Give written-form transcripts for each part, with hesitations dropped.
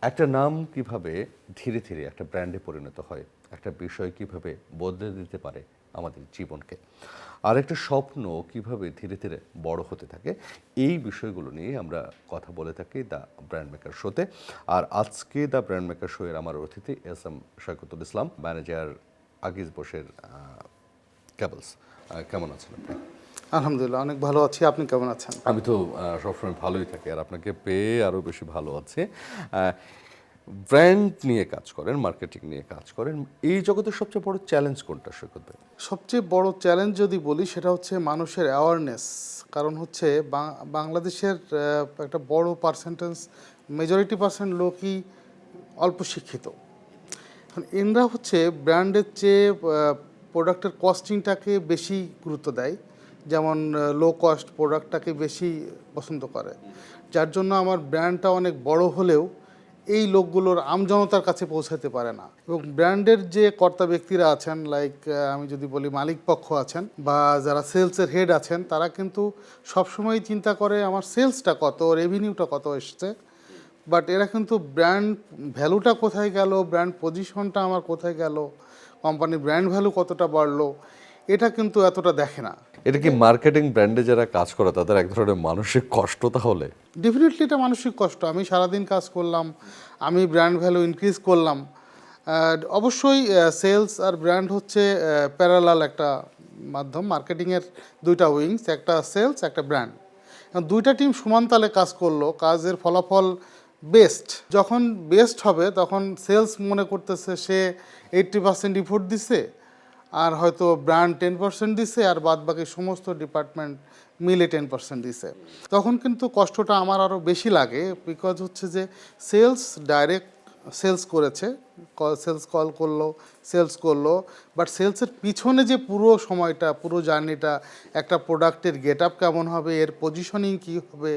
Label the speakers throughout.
Speaker 1: একটা নাম কিভাবে ধীরে ধীরে একটা ব্র্যান্ডে পরিণত হয়, একটা বিষয় কিভাবে বদলে দিতে পারে আমাদের জীবনকে, আর একটা স্বপ্ন কিভাবে ধীরে ধীরে বড় হতে থাকে, এই বিষয়গুলো নিয়ে আমরা কথা বলে থাকি দ্য ব্র্যান্ড মেকার শোতে। আর আজকে দ্য ব্র্যান্ড মেকার শো এর আমার অতিথি এস এম শওকতুল ইসলাম, ম্যানেজার আগিজ বোসের কেবলস। কেমন আছেন আপনি?
Speaker 2: আলহামদুলিল্লাহ, অনেক ভালো আছি। আপনি কেমন আছেন?
Speaker 1: আমি তো সবসময় ভালোই থাকি, আর আপনাকে পেয়ে আরও বেশি ভালো আছে। ব্র্যান্ড নিয়ে কাজ করেন, মার্কেটিং নিয়ে কাজ করেন, এই জগতের সবচেয়ে বড় চ্যালেঞ্জ কোনটা সৈকত ভাই?
Speaker 2: সবচেয়ে বড় চ্যালেঞ্জ যদি বলি সেটা হচ্ছে মানুষের অ্যাওয়ারনেস। কারণ হচ্ছে বাংলাদেশের একটা বড় পার্সেন্টেজ, মেজরিটি পার্সেন্ট লোকই অল্প শিক্ষিত। এখন এনরা হচ্ছে ব্র্যান্ডের চেয়ে প্রোডাক্টের কস্টিংটাকে বেশি গুরুত্ব দেয়, যেমন লো কস্ট প্রোডাক্টটাকে বেশি পছন্দ করে, যার জন্য আমার ব্র্যান্ডটা অনেক বড় হলেও এই লোকগুলোর আমজনতার কাছে পৌঁছাতে পারে না। এবং ব্র্যান্ডের যে কর্তা ব্যক্তিরা আছেন, লাইক আমি যদি বলি মালিক পক্ষ আছেন বা যারা সেলসের হেড আছেন, তারা কিন্তু সবসময় চিন্তা করে আমার সেলসটা কত, রেভিনিউটা কত এসছে, বাট এরা কিন্তু ব্র্যান্ড ভ্যালুটা কোথায় গেল, ব্র্যান্ড পজিশনটা আমার কোথায় গেল, কোম্পানির ব্র্যান্ড ভ্যালু কতটা বাড়লো, এটা কিন্তু এতটা দেখে না।
Speaker 1: এটা কি মার্কেটিং ব্র্যান্ডে যারা কাজ করে তাদের এক ধরনের মানসিক কষ্ট তাহলে?
Speaker 2: ডেফিনেটলি এটা মানসিক কষ্ট। আমি সারাদিন কাজ করলাম, আমি ব্র্যান্ড ভ্যালু ইনক্রিজ করলাম। অবশ্যই সেলস আর ব্র্যান্ড হচ্ছে প্যারালাল একটা মাধ্যম। মার্কেটিংয়ের দুইটা উইংস, একটা সেলস, একটা ব্র্যান্ড। দুইটা টিম সমান তালে কাজ করলো, কাজের ফলাফল বেস্ট যখন বেস্ট হবে তখন সেলস মনে করতেছে সে 80% ইফোর্ট দিছে, আর হয়তো ব্র্যান্ড 10% দিছে, আর বাদ বাকি সমস্ত ডিপার্টমেন্ট মিলে 10% দিছে। তখন কিন্তু কষ্টটা আমার আরও বেশি লাগে, বিকজ হচ্ছে যে সেলস ডাইরেক্ট সেলস করেছে, সেলস কল করলো, সেলস করলো, বাট সেলসের পিছনে যে পুরো সময়টা, পুরো জার্নিটা, একটা প্রোডাক্টের গেট আপ কেমন হবে, এর পজিশনিং কী হবে,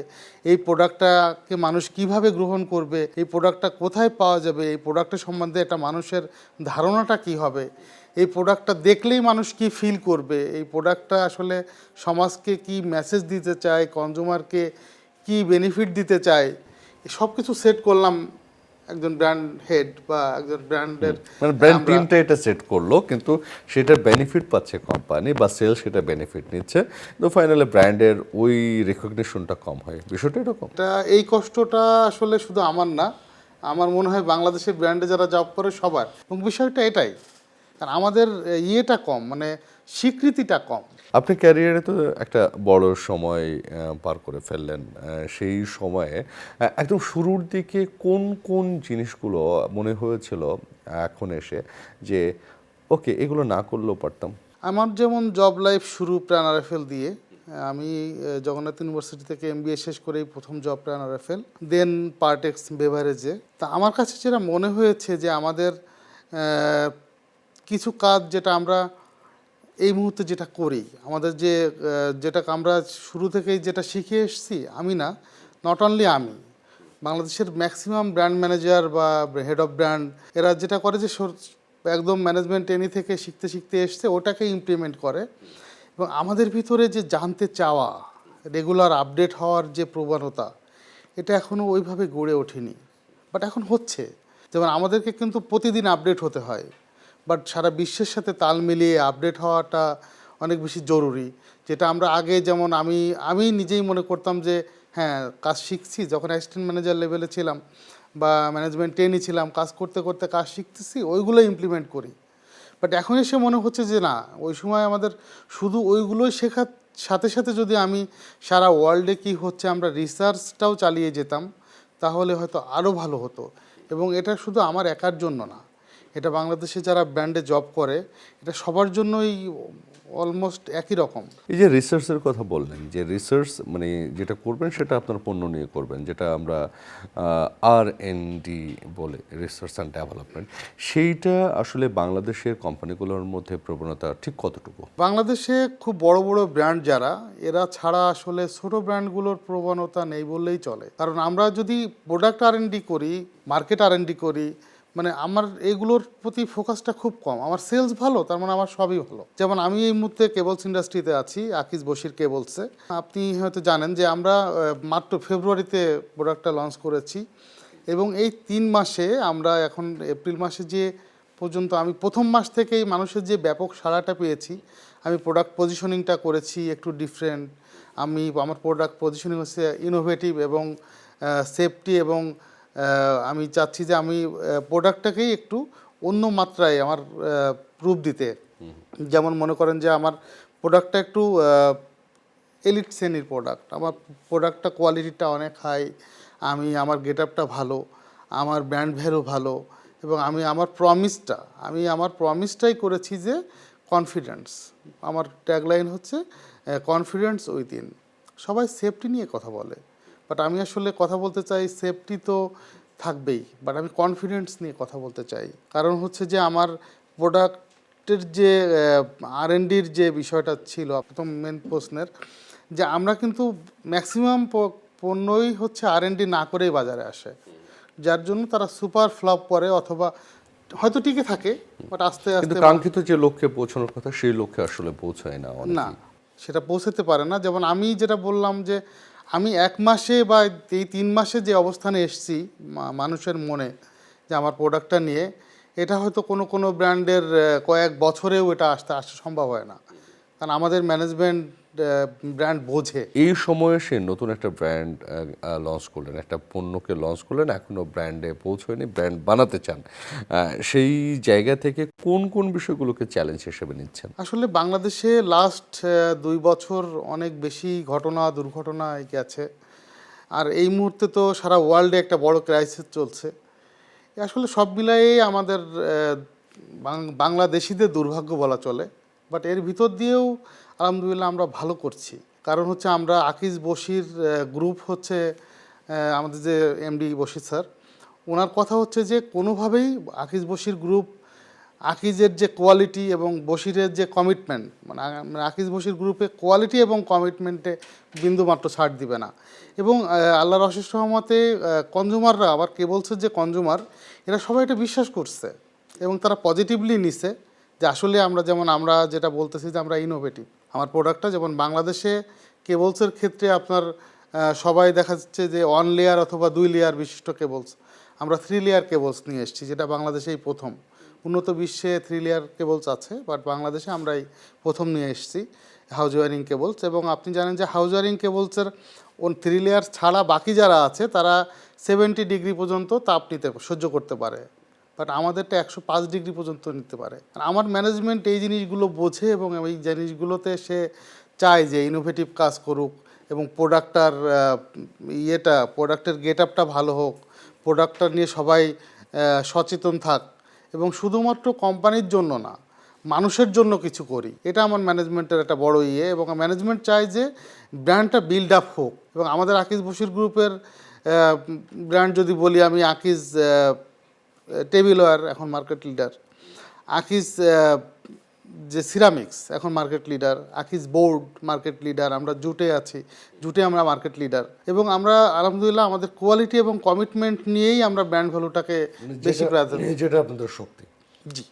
Speaker 2: এই প্রোডাক্টটাকে মানুষ কিভাবে গ্রহণ করবে, এই প্রোডাক্টটা কোথায় পাওয়া যাবে, এই প্রোডাক্টের সম্বন্ধে একটা মানুষের ধারণাটা কী হবে, এই প্রোডাক্টটা দেখলেই মানুষ কি ফিল করবে, এই প্রোডাক্টটা আসলে সমাজকে কি মেসেজ দিতে চায়, কনজিউমারকে কি বেনিফিট দিতে চায়, সব কিছু সেট করলাম একজন ব্র্যান্ড হেড বা একজন ব্র্যান্ডের।
Speaker 1: মানে ব্র্যান্ড টিমটা এটা সেট করলো, কিন্তু সেটার বেনিফিট পাচ্ছে কোম্পানি বা সেল, সেটা বেনিফিট নিচ্ছে, তো ফাইনালি ব্র্যান্ডের ওই রেকগনিশনটা কম হয়, বিষয়টা এরকম।
Speaker 2: এটা এই কষ্টটা আসলে শুধু আমার না, আমার মনে হয় বাংলাদেশের ব্র্যান্ডে যারা জব করে সবার, এবং বিষয়টা এটাই, কারণ আমাদের ইয়েটা কম, মানে স্বীকৃতিটা কম।
Speaker 1: আপনি ক্যারিয়ারে তো একটা বড় সময় পার করে ফেললেন। সেই সময়ে একদম শুরুর দিকে কোন কোন জিনিসগুলো মনে হয়েছিল এখন এসে যে ওকে এগুলো না করলেও পারতাম?
Speaker 2: আমার যেমন জব লাইফ শুরু প্রাণ আরএফএল দিয়ে। আমি জগন্নাথ ইউনিভার্সিটি থেকে এমবিএ শেষ করেই প্রথম জব প্রাণ আরএফএল, দেন পার্টেক্স বেভারেজে। তা আমার কাছে যেটা মনে হয়েছে যে আমাদের কিছু কাজ যেটা আমরা এই মুহূর্তে যেটা করি, আমাদের যে যেটা আমরা শুরু থেকেই যেটা শিখে এসেছি, আমি না, নট অনলি আমি, বাংলাদেশের ম্যাক্সিমাম ব্র্যান্ড ম্যানেজার বা হেড অফ ব্র্যান্ড, এরা যেটা করে যে একদম ম্যানেজমেন্ট ট্রেনি থেকে শিখতে শিখতে এসছে, ওটাকে ইমপ্লিমেন্ট করে। এবং আমাদের ভিতরে যে জানতে চাওয়া, রেগুলার আপডেট হওয়ার যে প্রবণতা, এটা এখনও ওইভাবে গড়ে ওঠেনি, বাট এখন হচ্ছে। যেমন আমাদেরকে কিন্তু প্রতিদিন আপডেট হতে হয়, বাট সারা বিশ্বের সাথে তাল মিলিয়ে আপডেট হওয়াটা অনেক বেশি জরুরি। যেটা আমরা আগে, যেমন আমি নিজেই মনে করতাম যে হ্যাঁ কাজ শিখছি, যখন অ্যাসিস্ট্যান্ট ম্যানেজার লেভেলে ছিলাম বা ম্যানেজমেন্ট ট্রেনি ছিলাম, কাজ করতে করতে কাজ শিখতেছি, ওইগুলো ইমপ্লিমেন্ট করি। বাট এখন এসে মনে হচ্ছে যে না, ওই সময় আমাদের শুধু ওইগুলোই শেখার সাথে সাথে যদি আমি সারা ওয়ার্ল্ডে কী হচ্ছে আমরা রিসার্চটাও চালিয়ে যেতাম, তাহলে হয়তো আরও ভালো হতো। এবং এটা শুধু আমার একার জন্য না, এটা বাংলাদেশে যারা ব্র্যান্ডে জব করে, এটা সবার জন্যই অলমোস্ট একই রকম।
Speaker 1: এই যে রিসার্চের কথা বললেন, যে রিসার্চ মানে যেটা করবেন সেটা আপনার পণ্য নিয়ে করবেন, যেটা আমরা R&D বলে, রিসার্চ অ্যান্ড ডেভেলপমেন্ট, সেইটা আসলে বাংলাদেশের কোম্পানিগুলোর মধ্যে প্রবণতা ঠিক কতটুকু?
Speaker 2: বাংলাদেশে খুব বড় বড় ব্র্যান্ড যারা, এরা ছাড়া আসলে ছোট ব্র্যান্ডগুলোর প্রবণতা নেই বললেই চলে। কারণ আমরা যদি প্রোডাক্ট R&D করি, মার্কেট R&D করি, মানে আমার এগুলোর প্রতি ফোকাসটা খুব কম। আমার সেলস ভালো, তার মানে আমার সবই ভালো। যেমন আমি এই মুহূর্তে কেবলস ইন্ডাস্ট্রিতে আছি, আকিজ বশির কেবলসে। আপনি হয়তো জানেন যে আমরা মাত্র ফেব্রুয়ারিতে প্রোডাক্টটা লঞ্চ করেছি, এবং এই 3 মাসে আমরা এখন এপ্রিল মাসে যে পর্যন্ত আমি প্রথম মাস থেকেই মানুষের যে ব্যাপক সাড়াটা পেয়েছি, আমি প্রোডাক্ট পজিশনিংটা করেছি একটু ডিফারেন্ট। আমার প্রোডাক্ট পজিশনিং হচ্ছে ইনোভেটিভ এবং সেফটি, এবং আমি চাচ্ছি যে আমি প্রোডাক্টটাকেই একটু অন্য মাত্রায় আমার প্রুফ দিতে। যেমন মনে করেন যে আমার প্রোডাক্টটা একটু এলিট শ্রেণীর প্রোডাক্ট, আমার প্রোডাক্টটা কোয়ালিটিটা অনেক হাই, আমার গেট আপটা ভালো, আমার ব্র্যান্ড ভ্যালু ভালো, এবং আমি আমার প্রমিসটাই করেছি যে কনফিডেন্স। আমার ট্যাগলাইন হচ্ছে কনফিডেন্স উইদিন। সবাই সেফটি নিয়ে কথা বলে, বাট আমি আসলে কথা বলতে চাই সেফটি তো থাকবেই, বাট আমি কনফিডেন্স নিয়ে কথা বলতে চাই। কারণ হচ্ছে যে আমার প্রোডাক্টের যে R&Dর যে বিষয়টা ছিল প্রথম মেন প্রশ্নের, যে আমরা কিন্তু ম্যাক্সিমাম পণ্যই হচ্ছে R&D না করেই বাজারে আসে, যার জন্য তারা সুপার ফ্লপ করে অথবা হয়তো টিকে থাকে, বাট আস্তে
Speaker 1: কিন্তু
Speaker 2: আস্তে
Speaker 1: কাঙ্ক্ষিত যে লক্ষ্যে পৌঁছানোর কথা সেই লক্ষ্যে আসলে পৌঁছায় না
Speaker 2: না,
Speaker 1: অনেকেই।
Speaker 2: সেটা পৌঁছাতে পারে না। যেমন আমি যেটা বললাম যে আমি 1 মাসে বা এই 3 মাসে যে অবস্থানে এসেছি মানুষের মনে যে আমার প্রোডাক্টটা নিয়ে, এটা হয়তো কোনো ব্র্যান্ডের কয়েক বছরেও এটা আসা সম্ভব হয় না, কারণ আমাদের ম্যানেজমেন্ট ব্র্যান্ড বোঝে।
Speaker 1: এই সময়ে সে নতুন একটা ব্র্যান্ড লঞ্চ করলেন, একটা পণ্যকে লঞ্চ করলেন, এখনো ব্র্যান্ডে পৌঁছয়নি, ব্র্যান্ড বানাতে চান। সেই জায়গা থেকে কোন কোন বিষয়গুলোকে চ্যালেঞ্জ হিসেবে নিচ্ছেন?
Speaker 2: আসলে বাংলাদেশে লাস্ট 2 বছর অনেক বেশি দুর্ঘটনা গেছে, আর এই মুহূর্তে তো সারা ওয়ার্ল্ডে একটা বড় ক্রাইসিস চলছে। আসলে সব মিলায়ে আমাদের বাংলাদেশিদের দুর্ভাগ্য বলা চলে, বাট এর ভিতর দিয়েও আলহামদুলিল্লাহ আমরা ভালো করছি। কারণ হচ্ছে আমরা আকিজ বশির গ্রুপ হচ্ছে আমাদের যে এমডি বশির স্যার, ওনার কথা হচ্ছে যে কোনোভাবেই আকিজ বশির গ্রুপ আকিজের যে কোয়ালিটি এবং বশিরের যে কমিটমেন্ট, মানে আকিজ বশির গ্রুপে কোয়ালিটি এবং কমিটমেন্টে বিন্দুমাত্র ছাড় দিবে না। এবং আল্লাহর অশেষ রহমতে কনজুমাররা, আবার কেবলসের যে কনজুমার, এরা সবাই এটা বিশ্বাস করছে এবং তারা পজিটিভলি নিছে যে আসলে আমরা যেটা বলতেছি যে আমরা ইনোভেটিভ। আমার প্রোডাক্টটা যেমন বাংলাদেশে কেবলসের ক্ষেত্রে আপনার সবাই দেখা যাচ্ছে যে 1 লেয়ার অথবা 2 লেয়ার বিশিষ্ট কেবলস, আমরা 3 লেয়ার কেবলস নিয়ে এসেছি, যেটা বাংলাদেশেই প্রথম। উন্নত বিশ্বে 3 লেয়ার কেবলস আছে, বাট বাংলাদেশে আমরাই প্রথম নিয়ে এসেছি হাউজ ওয়ারিং কেবলস। এবং আপনি জানেন যে হাউজ ওয়ারিং কেবলসের 3 লেয়ার ছাড়া বাকি যারা আছে তারা 70 ডিগ্রি পর্যন্ত তাপ সহ্য করতে পারে, বাট আমাদেরটা 105 ডিগ্রি পর্যন্ত নিতে পারে। আর আমার ম্যানেজমেন্ট এই জিনিসগুলো বোঝে এবং এই জিনিসগুলোতে সে চায় যে ইনোভেটিভ কাজ করুক এবং প্রোডাক্টের গেট আপটা ভালো হোক, প্রোডাক্টটা নিয়ে সবাই সচেতন থাক, এবং শুধুমাত্র কোম্পানির জন্য না, মানুষের জন্য কিছু করি। এটা আমার ম্যানেজমেন্টের একটা বড় এবং ম্যানেজমেন্ট চায় যে ব্র্যান্ডটা বিল্ড আপ হোক। এবং আমাদের আকিজ বশির গ্রুপের ব্র্যান্ড যদি বলি, আমি আকিজ টেবিলওয়্যার এখন মার্কেট লিডার, আকিজ যে সিরামিক্স এখন market leader, Akij board market leader, আমরা জুটে আমরা মার্কেট লিডার। এবং আমরা আলহামদুলিল্লাহ আমাদের কোয়ালিটি এবং কমিটমেন্ট নিয়েই আমরা ব্র্যান্ড ভ্যালুটাকে বেশি প্রাধান্য।
Speaker 1: যেটা আপনাদের শক্তি।
Speaker 2: জি,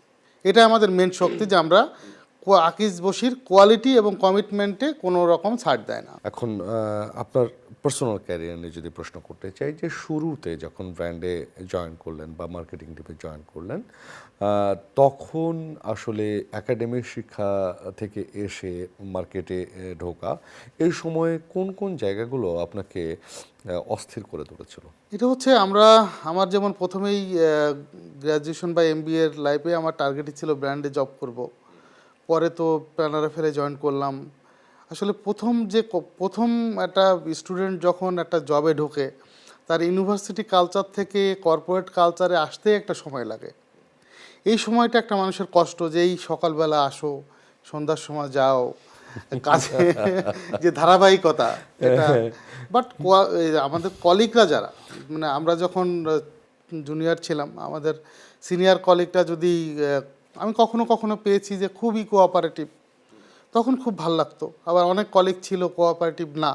Speaker 2: এটা আমাদের মেন শক্তি যে আমরা আকিজ বশির কোয়ালিটি এবং কমিটমেন্টে কোনো রকম ছাড় দেয় না।
Speaker 1: এখন আপনার পার্সোনাল ক্যারিয়ার নিয়ে যদি প্রশ্ন করতে চাই, যে শুরুতে যখন ব্র্যান্ডে জয়েন করলেন বা মার্কেটিং টিমে জয়েন করলেন, তখন আসলে একাডেমিক শিক্ষা থেকে এসে মার্কেটে ঢোকা, এই সময়ে কোন কোন জায়গাগুলো আপনাকে অস্থির করে তুলেছিল?
Speaker 2: এটা হচ্ছে আমার যেমন প্রথমেই গ্র্যাজুয়েশন বা MBA এর লাইফে আমার টার্গেটই ছিল ব্র্যান্ডে জব করব। পরে তো প্যানারাফেলে জয়েন করলাম। আসলে প্রথম একটা স্টুডেন্ট যখন একটা জবে ঢোকে, তার ইউনিভার্সিটি কালচার থেকে কর্পোরেট কালচারে আসতে একটা সময় লাগে। এই সময়টা একটা মানুষের কষ্ট, যে এই সকালবেলা আসো, সন্ধ্যার সময় যাও, কাজে যে ধারাবাহিকতা এটা। বাট আমাদের কলিগরা যারা, মানে আমরা যখন জুনিয়র ছিলাম, আমাদের সিনিয়র কলিগরা যদি আমি কখনো কখনো পেয়েছি যে খুবই কোঅপারেটিভ, তখন খুব ভালো লাগতো। আবার অনেক কলিগ ছিল কোঅপারেটিভ না,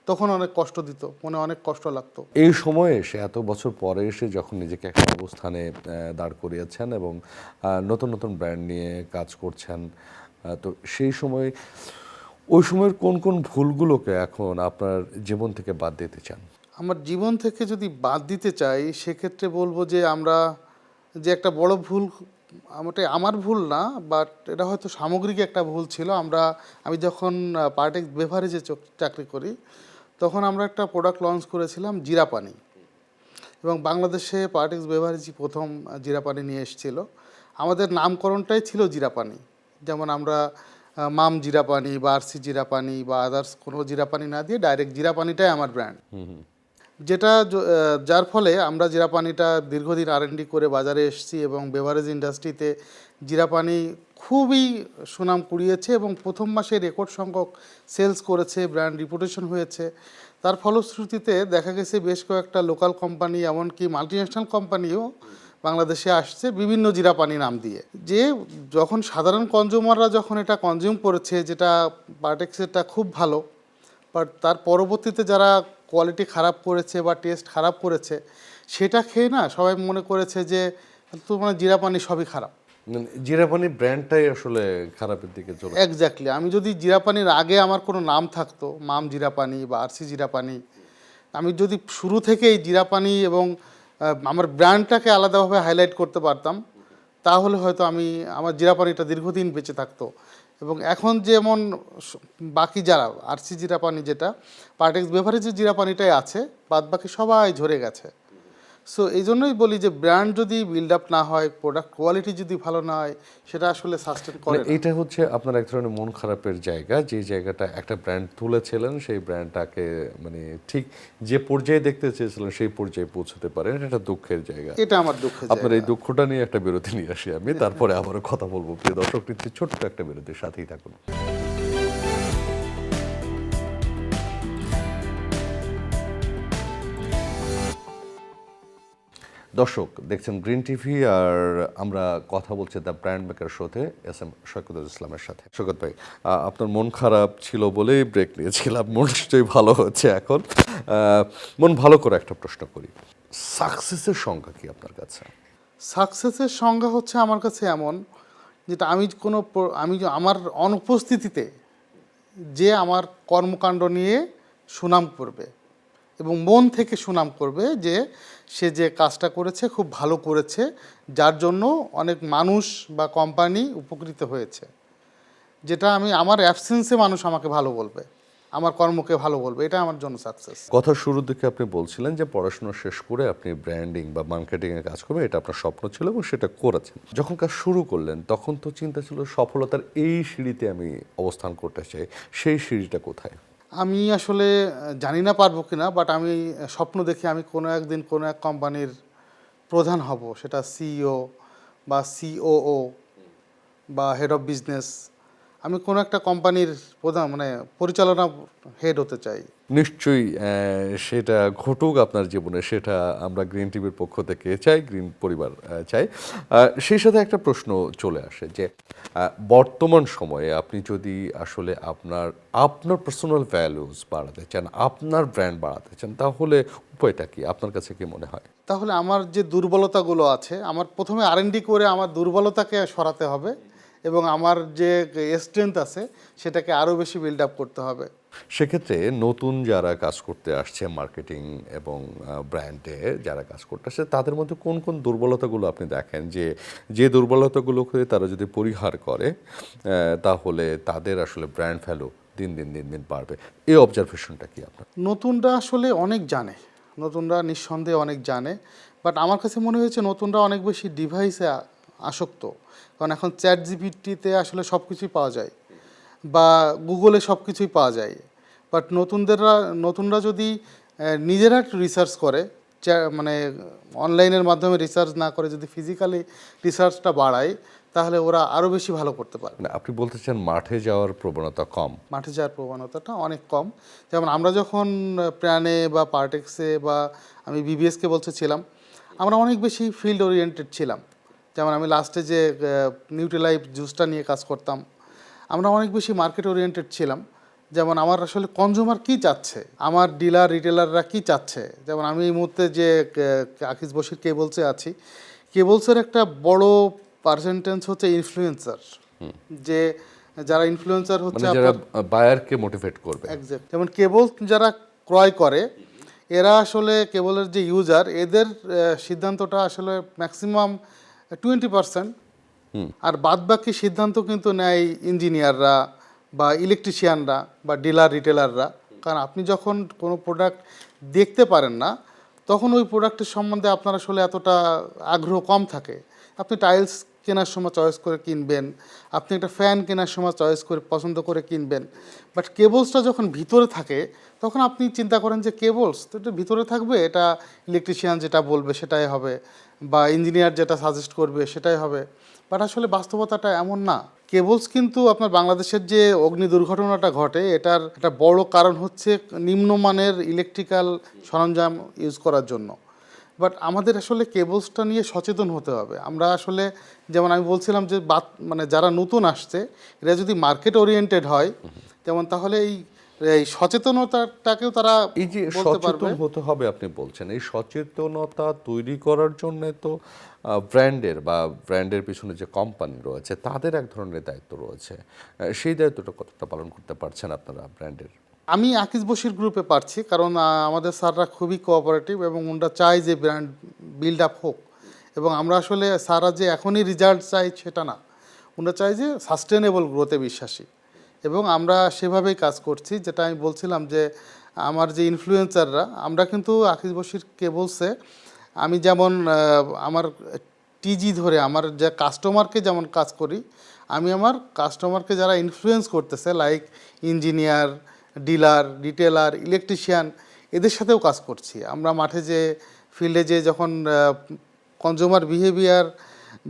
Speaker 2: তখন অনেক কষ্ট দিত, মনে অনেক কষ্ট লাগতো।
Speaker 1: এই সময়ে এসে, এত বছর পরে এসে যখন নিজেকে একটা অবস্থানে দাঁড় করিয়েছেন এবং নতুন নতুন ব্র্যান্ড নিয়ে কাজ করছেন, তো ওই সময়ের কোন কোন ভুলগুলোকে এখন আপনার জীবন থেকে বাদ দিতে চান?
Speaker 2: আমার জীবন থেকে যদি বাদ দিতে চাই সেক্ষেত্রে বলবো যে আমরা যে একটা বড় ভুল, আমার ভুল না, বাট এটা হয়তো সামগ্রিক একটা ভুল ছিল। আমি যখন পার্টেক্স বেভারেজে চাকরি করি, তখন আমরা একটা প্রোডাক্ট লঞ্চ করেছিলাম জিরা পানি, এবং বাংলাদেশে পার্টেক্স বেভারেজই প্রথম জিরা পানি নিয়ে এসেছিল। আমাদের নামকরণটাই ছিল জিরা পানি, যেমন আমরা মাম জিরা পানি বা আরসি জিরা পানি বা আদার্স কোনো জিরা পানি না দিয়ে ডাইরেক্ট জিরা পানিটাই আমার ব্র্যান্ড, যার ফলে আমরা জিরা পানিটা দীর্ঘদিন R&D করে বাজারে এসেছি এবং বেভারেজ ইন্ডাস্ট্রিতে জিরা পানি খুবই সুনাম কুড়িয়েছে এবং প্রথম মাসে রেকর্ড সংখ্যক সেলস করেছে, ব্র্যান্ড রিপুটেশন হয়েছে। তার ফলশ্রুতিতে দেখা গেছে বেশ কয়েকটা লোকাল কোম্পানি, এমনকি মাল্টিন্যাশনাল কোম্পানিও বাংলাদেশে আসছে বিভিন্ন জিরা পানি নাম দিয়ে। যে যখন সাধারণ কনজিউমাররা যখন এটা কনজিউম করেছে, যেটা পার্টেক্সেরটা খুব ভালো, বাট তার পরবর্তীতে যারা কোয়ালিটি খারাপ করেছে বা টেস্ট খারাপ করেছে, সেটা খেয়ে না সবাই মনে করেছে যে তো মানে জিরা পানি সবই খারাপ।
Speaker 1: মানে জিরা পানি ব্র্যান্ডটাই আসলে খারাপের দিকে চলে।
Speaker 2: এক্স্যাক্টলি, আমি যদি জিরা পানির আগে আমার কোনো নাম থাকতো, মাম জিরা পানি বা আরসি জিরা পানি, আমি যদি শুরু থেকেই জিরা পানি এবং আমার ব্র্যান্ডটাকে আলাদাভাবে হাইলাইট করতে পারতাম, তাহলে হয়তো আমার জিরা পানিটা দীর্ঘদিন বেঁচে থাকতো। এবং এখন যেমন বাকি যারা আরসি জিরা পানি, যেটা পার্টেক্স বেভারেজের জিরা পানিটাই আছে, বাদ বাকি সবাই ঝরে গেছে। সো এই জন্যই বলি যে ব্র্যান্ড যদি বিল্ড আপ না হয়, প্রোডাক্ট কোয়ালিটি যদি ভালো না হয়, সেটা আসলে সাস্টেন করে না।
Speaker 1: এইটা হচ্ছে আপনার এক ধরনের মন খারাপের জায়গা, যে জায়গাটা একটা ব্র্যান্ড তুলেছিলেন, সেই ব্র্যান্ডটাকে মানে ঠিক যে পর্যায়ে দেখতে চেয়েছিলেন সেই পর্যায়ে পৌঁছতে পারেন, এটা দুঃখের জায়গা।
Speaker 2: এটা আমার দুঃখের
Speaker 1: আপনার এই দুঃখটা নিয়ে একটা বিরতি নিয়ে আসি আমি, তারপরে আবারও কথা বলবো। প্রিয় দর্শক, নিচ্ছে ছোট্ট একটা বিরতির সাথেই থাকুন। দর্শক দেখছেন গ্রিন টিভি, আর আমরা কথা বলছি দ্য ব্র্যান্ড মেকার শোতে SM শওকতুল ইসলামের সাথে। শওকত ভাই, আপনার মন খারাপ ছিল বলেই ব্রেক নিয়েছিলাম, মন নিশ্চয়ই ভালো হচ্ছে এখন। মন ভালো করে একটা প্রশ্ন করি, সাকসেসের সংজ্ঞা কি আপনার কাছে?
Speaker 2: সাকসেসের সংজ্ঞা হচ্ছে আমার কাছে এমন, যেটা আমার অনুপস্থিতিতে যে আমার কর্মকাণ্ড নিয়ে সুনাম করবে এবং মন থেকে সুনাম করবে যে সে যে কাজটা করেছে খুব ভালো করেছে, যার জন্য অনেক মানুষ বা কোম্পানি উপকৃত হয়েছে। যেটা আমার অ্যাবসেন্সে মানুষ আমাকে ভালো বলবে, আমার কর্মকে ভালো বলবে, এটা আমার জন্য সাকসেস।
Speaker 1: কথার শুরুর দিকে আপনি বলছিলেন যে পড়াশোনা শেষ করে আপনি ব্র্যান্ডিং বা মার্কেটিংয়ে কাজ করবেন, এটা আপনার স্বপ্ন ছিল এবং সেটা করেছেন। যখন কাজ শুরু করলেন তখন তো চিন্তা ছিল সফলতার এই সিঁড়িতে আমি অবস্থান করতে চাই, সেই সিঁড়িটা কোথায়?
Speaker 2: আমি আসলে জানি না পারবো কিনা, বাট আমি স্বপ্ন দেখি আমি কোনো একদিন কোনো এক কোম্পানির প্রধান হব, সেটা CEO বা COO বা হেড অফ বিজনেস। আমি কোনো একটা কোম্পানির প্রধান পরিচালনা হেড হতে চাই।
Speaker 1: নিশ্চয়ই সেটা ঘটুক আপনার জীবনে, সেটা আমরা গ্রিন টিভির পক্ষ থেকে চাই, গ্রিন পরিবার চাই। সেই সাথে একটা প্রশ্ন চলে আসে যে বর্তমান সময়ে আপনি যদি আসলে আপনার পার্সোনাল ভ্যালুস বাড়াতে চান, আপনার ব্র্যান্ড বাড়াতে চান, তাহলে উপায়টা কি আপনার কাছে কি মনে হয়?
Speaker 2: তাহলে আমার যে দুর্বলতাগুলো আছে, আমার প্রথমে R&D করে আমার দুর্বলতাকে সরাতে হবে এবং আমার যে স্ট্রেংথ আছে সেটাকে আরও বেশি বিল্ড আপ করতে হবে।
Speaker 1: সেক্ষেত্রে নতুন যারা কাজ করতে আসছে মার্কেটিং এবং ব্র্যান্ডে যারা কাজ করতে আসছে, তাদের মধ্যে কোন কোন দুর্বলতাগুলো আপনি দেখেন যে দুর্বলতাগুলোকে তারা যদি পরিহার করে তাহলে তাদের আসলে ব্র্যান্ড ভ্যালু দিন দিন দিন দিন বাড়বে? এই অবজারভেশনটা কি আপনার?
Speaker 2: নতুনরা আসলে অনেক জানে, নতুনরা নিঃসন্দেহে অনেক জানে, বাট আমার কাছে মনে হয়েছে নতুনরা অনেক বেশি ডিভাইসে আসক্ত। কারণ এখন ChatGPT-তে আসলে সব কিছুই পাওয়া যায় বা গুগলে সব কিছুই পাওয়া যায়। বাট নতুনরা যদি নিজেরা একটু রিসার্চ করে, অনলাইনের মাধ্যমে রিসার্চ না করে যদি ফিজিক্যালি রিসার্চটা বাড়ায়, তাহলে ওরা আরও বেশি ভালো করতে পারে।
Speaker 1: মানে আপনি বলতে চান মাঠে যাওয়ার প্রবণতা কম?
Speaker 2: মাঠে যাওয়ার প্রবণতাটা অনেক কম। যেমন আমরা যখন প্রাণে বা পার্টেক্সে বা আমি BBS-কে বলতেছিলাম, আমরা অনেক বেশি ফিল্ড ওরিয়েন্টেড ছিলাম। যেমন আমি লাস্টে যে নিউট্রিলাইফ জুসটা নিয়ে কাজ করতাম, আমরা অনেক বেশি মার্কেট ওরিয়েন্টেড ছিলাম। যেমন আমার আসলে কনজিউমার কী চাচ্ছে, আমার ডিলার রিটেলাররা কী চাচ্ছে। যেমন আমি এই মুহূর্তে যে আকিজ বশির কেবলসে আছি, কেবলসের একটা বড় পার্সেন্টেজ হচ্ছে ইনফ্লুয়েন্সার, যে যারা ইনফ্লুয়েন্সার হচ্ছে
Speaker 1: মানে যারা বায়ারকে মোটিভেট করবে।
Speaker 2: এক্সাক্ট। যেমন কেবল যারা ক্রয় করে, এরা আসলে কেবলের যে ইউজার এদের সিদ্ধান্তটা আসলে ম্যাক্সিমাম 20%, আর বাদবাকি সিদ্ধান্ত কিন্তু নেয় ইঞ্জিনিয়াররা বা ইলেকট্রিশিয়ানরা বা ডিলার রিটেলাররা। কারণ আপনি যখন কোনো প্রোডাক্ট দেখতে পারেন না তখন ওই প্রোডাক্টের সম্বন্ধে আপনার আসলে এতটা আগ্রহ কম থাকে। আপনি টাইলস কেনার সময় চয়েস করে কিনবেন, আপনি একটা ফ্যান কেনার সময় চয়েস করে পছন্দ করে কিনবেন, বাট কেবলসটা যখন ভিতরে থাকে তখন আপনি চিন্তা করেন যে কেবলস তো এটা ভিতরে থাকবে, এটা ইলেকট্রিশিয়ান যেটা বলবে সেটাই হবে বা ইঞ্জিনিয়ার যেটা সাজেস্ট করবে সেটাই হবে। বাট আসলে বাস্তবতাটা এমন না। কেবলস কিন্তু আপনার বাংলাদেশের যে অগ্নি দুর্ঘটনাটা ঘটে এটার একটা বড় কারণ হচ্ছে নিম্নমানের ইলেকট্রিক্যাল সরঞ্জাম ইউজ করার জন্য। বাট আমাদের আসলে কেবলসটা নিয়ে সচেতন হতে হবে। আমরা আসলে যেমন আমি বলছিলাম যে মানে যারা নতুন আসছে এরা যদি মার্কেট ওরিয়েন্টেড হয় যেমন তাহলে এই সচেতনতাটাকেও তারা
Speaker 1: এই যে
Speaker 2: বলতে পারবে।
Speaker 1: সচেতন হতে হবে আপনি বলছেন, এই সচেতনতা তৈরি করার জন্য তো ব্র্যান্ডের পিছনে যে কোম্পানি রয়েছে তাদের এক ধরনের দায়িত্ব রয়েছে। সেই দায়িত্বটা কতটা পালন করতে পারছেন আপনারা ব্র্যান্ডের?
Speaker 2: আমি আকিজ বশির গ্রুপে পারছি, কারণ আমাদের স্যাররা খুবই কোঅপারেটিভ এবং ওনারা চায় যে ব্র্যান্ড বিল্ড আপ হোক। এবং আমরা আসলে স্যাররা যে এখনই রেজাল্ট চাই সেটা না, ওনারা চায় যে সাস্টেনেবল গ্রোথে বিশ্বাসী। এবং আমরা সেভাবেই কাজ করছি। যেটা আমি বলছিলাম যে আমার যে ইনফ্লুয়েন্সাররা, আমরা কিন্তু আকিজ বশির কেবলসে আমি যেমন আমার টিজি ধরে আমার যে কাস্টমারকে যেমন কাজ করি, আমি আমার কাস্টমারকে যারা ইনফ্লুয়েন্স করতেছে like engineer, dealer, retailer, electrician, এদের সাথেও কাজ করছি। আমরা মাঠে যে ফিল্ডে যে যখন কনজিউমার বিহেভিয়ার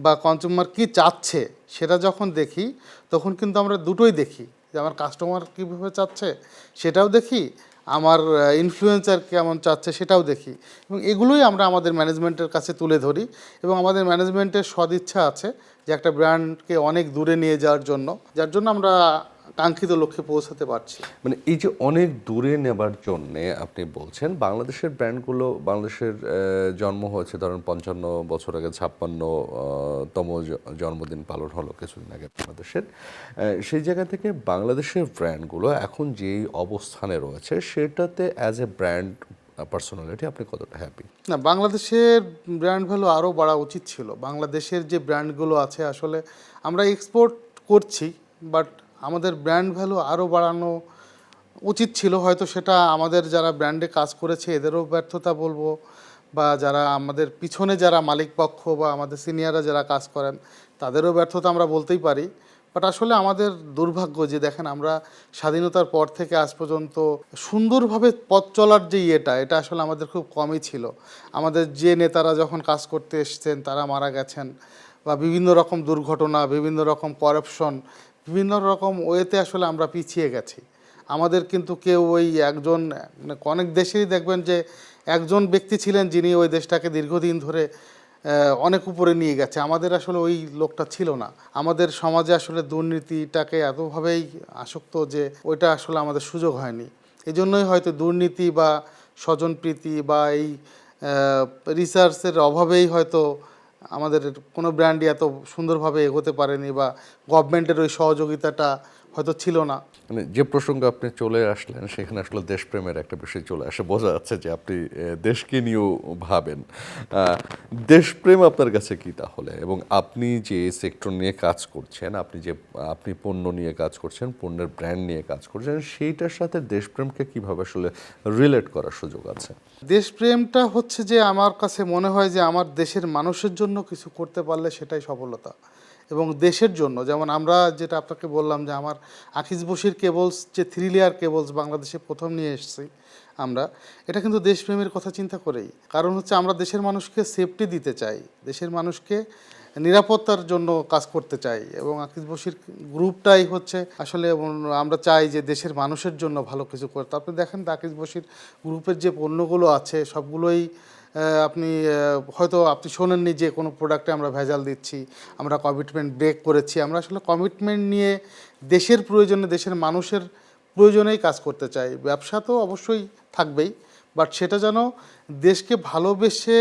Speaker 2: বা কনজিউমার কী চাচ্ছে সেটা যখন দেখি তখন কিন্তু আমরা দুটোই দেখি, যে আমার কাস্টমার কীভাবে চাচ্ছে সেটাও দেখি, আমার ইনফ্লুয়েন্সার কেমন চাচ্ছে সেটাও দেখি। এবং এগুলোই আমরা আমাদের ম্যানেজমেন্টের কাছে তুলে ধরি। এবং আমাদের ম্যানেজমেন্টের সদিচ্ছা আছে যে একটা ব্র্যান্ডকে অনেক দূরে নিয়ে যাওয়ার জন্য, যার জন্য আমরা কাঙ্ক্ষিত লক্ষ্যে পৌঁছাতে পারছি।
Speaker 1: মানে এই যে অনেক দূরে নেবার জন্যে আপনি বলছেন, বাংলাদেশের ব্র্যান্ডগুলো, বাংলাদেশের জন্ম হয়েছে ধরেন 55 বছর আগে, 56তম জন্মদিন পালন হলো কিছুদিন আগে বাংলাদেশের। সেই জায়গা থেকে বাংলাদেশের ব্র্যান্ডগুলো এখন যেই অবস্থানে রয়েছে সেটাতে অ্যাজ এ ব্র্যান্ড পার্সোনালিটি আপনি কতটা হ্যাপি?
Speaker 2: না, বাংলাদেশের ব্র্যান্ড ভ্যালু আরও বাড়া উচিত ছিল। বাংলাদেশের যে ব্র্যান্ডগুলো আছে আসলে আমরা এক্সপোর্ট করছি, বাট আমাদের ব্র্যান্ড ভ্যালু আরও বাড়ানো উচিত ছিল। হয়তো সেটা আমাদের যারা ব্র্যান্ডে কাজ করেছে এদেরও ব্যর্থতা বলবো, বা যারা আমাদের পিছনে যারা মালিক পক্ষ বা আমাদের সিনিয়ররা যারা কাজ করেন তাদেরও ব্যর্থতা আমরা বলতেই পারি। বাট আসলে আমাদের দুর্ভাগ্য যে দেখেন আমরা স্বাধীনতার পর থেকে আজ পর্যন্ত সুন্দরভাবে পথ চলার যে এটা আসলে আমাদের খুব কমই ছিল। আমাদের যে নেতারা যখন কাজ করতে এসছেন তারা মারা গেছেন, বা বিভিন্ন রকম দুর্ঘটনা, বিভিন্ন রকম করাপশন, বিভিন্ন রকম ওয়েতে আসলে আমরা পিছিয়ে গেছি। আমাদের কিন্তু কেউ ওই একজন, মানে অনেক দেশেই দেখবেন যে একজন ব্যক্তি ছিলেন যিনি ওই দেশটাকে দীর্ঘদিন ধরে অনেক উপরে নিয়ে গেছে। আমাদের আসলে ওই লোকটা ছিল না। আমাদের সমাজে আসলে দুর্নীতিটাকে এতভাবেই আসক্ত যে ওইটা আসলে আমাদের সুযোগ হয়নি। এই জন্যই হয়তো দুর্নীতি বা স্বজনপ্রীতি বা এই রিসার্চের অভাবেই হয়তো আমাদের কোনো ব্র্যান্ডই এত সুন্দরভাবে এগোতে পারেনি, বা গভর্নমেন্টের ওই সহযোগিতাটা হয়তো ছিল না।
Speaker 1: মানে যে প্রসঙ্গে আপনি চলে আসলেন সেখানে আসলে দেশপ্রেমের একটা বিষয় চলে আসে, বোঝা যাচ্ছে যে আপনি দেশকে নিয়েও ভাবেন। দেশপ্রেম আপনার কাছে কি তাহলে? এবং আপনি যে সেক্টর নিয়ে কাজ করছেন, আপনি পণ্য নিয়ে কাজ করছেন, পণ্যের ব্র্যান্ড নিয়ে কাজ করছেন, সেইটার সাথে দেশপ্রেমকে কিভাবে আসলে রিলেট করার সুযোগ আছে?
Speaker 2: দেশপ্রেমটা হচ্ছে যে আমার কাছে মনে হয় যে আমার দেশের মানুষের জন্য কিছু করতে পারলে সেটাই সফলতা। এবং দেশের জন্য, যেমন আমরা যেটা আপনাকে বললাম যে আমার আকিজ বশির কেবলস যে 3 লেয়ার কেবলস বাংলাদেশে প্রথম নিয়ে এসেছি আমরা, এটা কিন্তু দেশপ্রেমের কথা চিন্তা করেই। কারণ হচ্ছে আমরা দেশের মানুষকে সেফটি দিতে চাই, দেশের মানুষকে নিরাপত্তার জন্য কাজ করতে চাই। এবং আকিজ বশির গ্রুপটাই হচ্ছে আসলে আমরা চাই যে দেশের মানুষের জন্য ভালো কিছু করতে। আপনি দেখেন আকিজ বশির গ্রুপের যে পণ্যগুলো আছে সবগুলোই আপনি হয়তো আপনি শোনেননি যে কোনো প্রোডাক্টে আমরা ভেজাল দিচ্ছি, আমরা কমিটমেন্ট ব্রেক করেছি। আমরা আসলে কমিটমেন্ট নিয়ে দেশের প্রয়োজনে, দেশের মানুষের প্রয়োজনেই কাজ করতে চাই। ব্যবসা তো অবশ্যই থাকবেই, বাট সেটা যেন দেশকে ভালোবেসে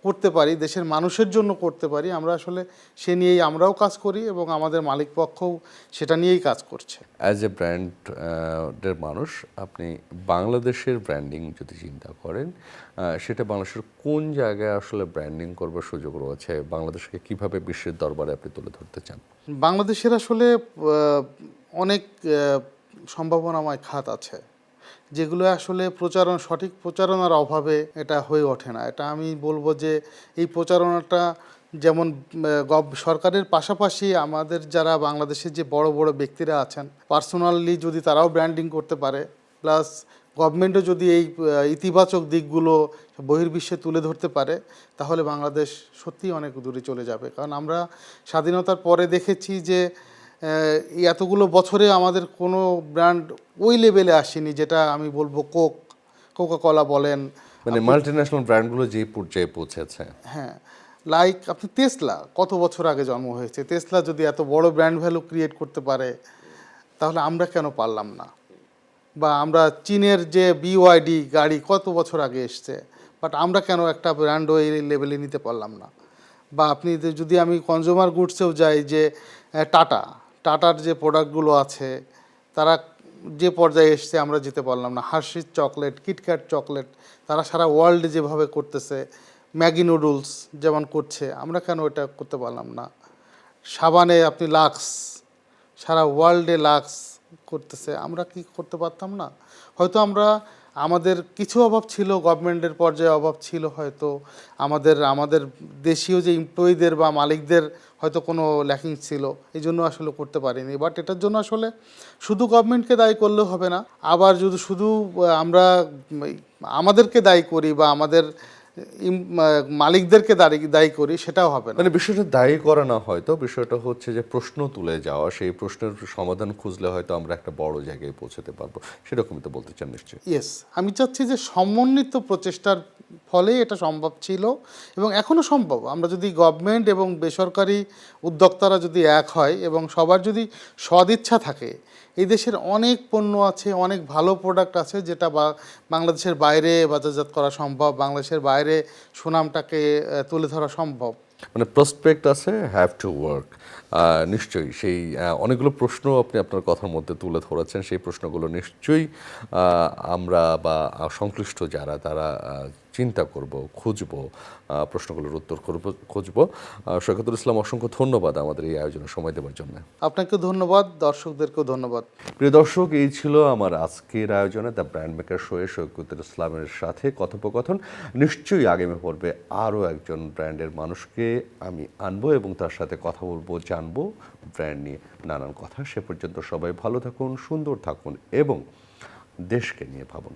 Speaker 2: করতে পারি, দেশের মানুষের জন্য করতে পারি, আমরা আসলে সে নিয়েই আমরাও কাজ করি এবং আমাদের মালিক পক্ষও সেটা নিয়েই কাজ করছে।
Speaker 1: অ্যাজ এ ব্র্যান্ডের মানুষ আপনি বাংলাদেশের ব্র্যান্ডিং যদি চিন্তা করেন, সেটা বাংলাদেশের কোন জায়গায় আসলে ব্র্যান্ডিং করবার সুযোগ রয়েছে? বাংলাদেশকে কিভাবে বিশ্বের দরবারে আপনি তুলে ধরতে চান?
Speaker 2: বাংলাদেশের আসলে অনেক সম্ভাবনাময় খাত আছে, যেগুলো আসলে সঠিক প্রচারণার অভাবে এটা হয়ে ওঠে না। এটা আমি বলবো যে এই প্রচারণাটা যেমন সরকারের পাশাপাশি আমাদের যারা বাংলাদেশের যে বড় বড় ব্যক্তিরা আছেন পার্সোনালি যদি তারাও ব্র্যান্ডিং করতে পারে, প্লাস গভর্নমেন্টও যদি এই ইতিবাচক দিকগুলো বহির্বিশ্বে তুলে ধরতে পারে, তাহলে বাংলাদেশ সত্যিই অনেক দূরে চলে যাবে। কারণ আমরা স্বাধীনতার পরে দেখেছি যে এই এতগুলো বছরে আমাদের কোনো ব্র্যান্ড ওই লেভেলে আসেনি, যেটা আমি বলবো কোকা-কোলা বলেন,
Speaker 1: মানে মাল্টিন্যাশনাল ব্র্যান্ডগুলো যে পর্যায়ে পৌঁছেছে।
Speaker 2: হ্যাঁ, লাইক আপনি টেসলা কত বছর আগে জন্ম হয়েছে, টেসলা যদি এত বড় ব্র্যান্ড ভ্যালু ক্রিয়েট করতে পারে, তাহলে আমরা কেন পারলাম না? বা আমরা চীনের যে বিওয়াইডি গাড়ি কত বছর আগে এসছে, বাট আমরা কেন একটা ব্র্যান্ড ওই লেভেলে নিতে পারলাম না? বা আপনি যদি আমি কনজিউমার গুডসেও যাই, যে টাটার যে প্রোডাক্টগুলো আছে তারা যে পর্যায়ে এসছে আমরা যেতে পারলাম না। হার্শিস চকলেট, কিটক্যাট চকলেট তারা সারা ওয়ার্ল্ডে যেভাবে করতেছে, ম্যাগি নুডলস যেমন করছে, আমরা কেন এটা করতে পারলাম না? সাবানে আপনি লাক্স, সারা ওয়ার্ল্ডে লাক্স করতেছে, আমরা কি করতে পারতাম না? হয়তো আমাদের কিছু অভাব ছিল, গভর্নমেন্টের পর্যায়ে অভাব ছিল, হয়তো আমাদের দেশীয় যে এমপ্লয়ীদের বা মালিকদের হয়তো কোনো ল্যাকিং ছিল, এই জন্য আসলে করতে পারিনি। বাট এটার জন্য আসলে শুধু গভর্নমেন্টকে দায়ী করলেও হবে না, আবার যদি শুধু আমরা আমাদেরকে দায়ী করি বা আমাদের মালিকদেরকে দায়ী করি, সেটাও হবে না।
Speaker 1: মানে বিষয়টা দায়ী করা না, হয়তো বিষয়টা হচ্ছে যে প্রশ্ন তুলে যাওয়া, সেই প্রশ্নের সমাধান খুঁজলে হয়তো আমরা একটা বড় জায়গায় পৌঁছাতে পারবো, সেরকমই তো বলতে চান নিশ্চয়ই।
Speaker 2: ইয়েস, আমি চাচ্ছি যে সমন্বিত প্রচেষ্টার ফলে এটা সম্ভব ছিল এবং এখনও সম্ভব। আমরা যদি গভর্নমেন্ট এবং বেসরকারি উদ্যোক্তারা যদি এক হয় এবং সবার যদি সদিচ্ছা থাকে, এই দেশের অনেক পণ্য আছে, অনেক ভালো প্রোডাক্ট আছে, যেটা বাংলাদেশের বাইরে বাজারজাত করা সম্ভব, বাংলাদেশের বাইরে সুনামটাকে তুলে ধরা সম্ভব।
Speaker 1: মানে প্রসপেক্ট আছে, হ্যাভ টু ওয়ার্ক। নিশ্চয়ই সেই অনেকগুলো প্রশ্ন আপনি আপনার কথার মধ্যে তুলে ধরেছেন, সেই প্রশ্নগুলো নিশ্চয়ই আমরা বা সংশ্লিষ্ট যারা তারা চিন্তা করব, খুঁজব, প্রশ্নগুলোর উত্তর খুঁজব। শওকতুল ইসলাম, অসংখ্য ধন্যবাদ আমাদের এই আয়োজনে সময় দেওয়ার জন্য।
Speaker 2: আপনাকে ধন্যবাদ, দর্শকদেরকেও ধন্যবাদ।
Speaker 1: প্রিয় দর্শক, এই ছিল আমার আজকের আয়োজনে দ্য ব্র্যান্ড মেকার শোয়ে শওকতুল ইসলামের সাথে কথোপকথন। নিশ্চয়ই আগামী পর্বে আরও একজন ব্র্যান্ডের মানুষকে আমি আনবো এবং তার সাথে কথা বলবো, জানবো ব্র্যান্ড নিয়ে নানান কথা। সে পর্যন্ত সবাই ভালো থাকুন, সুন্দর থাকুন এবং দেশকে নিয়ে ভাবুন।